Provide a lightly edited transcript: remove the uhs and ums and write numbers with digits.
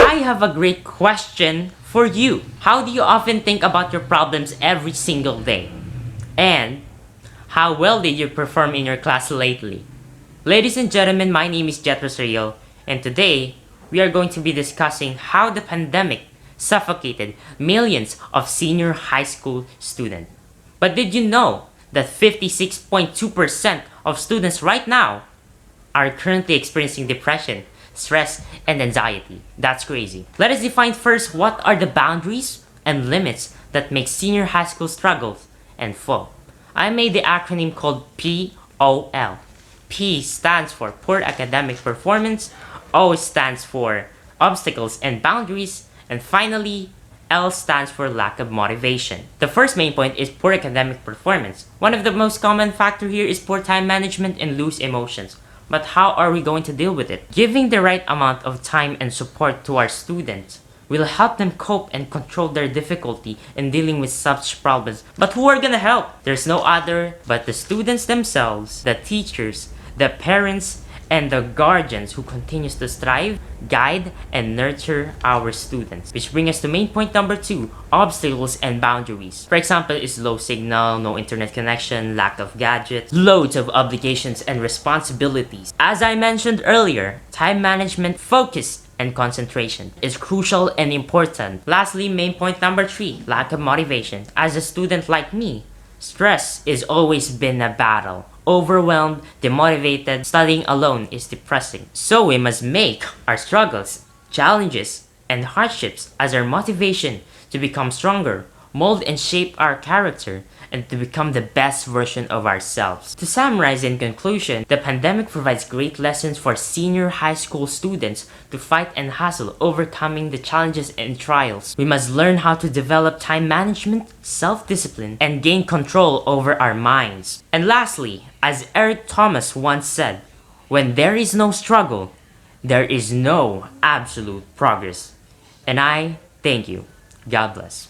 I have a great question for you. How do you often think about your problems every single day? And how well did you perform in your class lately? Ladies and gentlemen, my name is Jethro Sarreal, and today we are going to be discussing how the pandemic suffocated millions of senior high school students. But did you know that 56.2% of students right now are currently experiencing depression, stress, and anxiety? That's crazy. Let us define first what are the boundaries and limits that make senior high school struggles and fall. I made the acronym called POL. P stands for poor academic performance, O stands for obstacles and boundaries, and finally, L stands for lack of motivation. The first main point is poor academic performance. One of the most common factor here is poor time management and loose emotions. But how are we going to deal with it? Giving the right amount of time and support to our students will help them cope and control their difficulty in dealing with such problems. But who are gonna help? There's no other but the students themselves, the teachers, the parents, and the guardians who continues to strive, guide, and nurture our students. Which brings us to main point number 2, obstacles and boundaries. For example, is low signal, no internet connection, lack of gadgets, loads of obligations and responsibilities. As I mentioned earlier, time management, focus, and concentration is crucial and important. Lastly, main point number 3, lack of motivation. As a student like me, stress is always been a battle. Overwhelmed, demotivated, studying alone is depressing. So we must make our struggles, challenges, and hardships as our motivation to become stronger, mold and shape our character, and to become the best version of ourselves. To summarize in conclusion, the pandemic provides great lessons for senior high school students to fight and hustle, overcoming the challenges and trials. We must learn how to develop time management, self-discipline, and gain control over our minds. And lastly, as Eric Thomas once said, when there is no struggle, there is no absolute progress. And I thank you. God bless.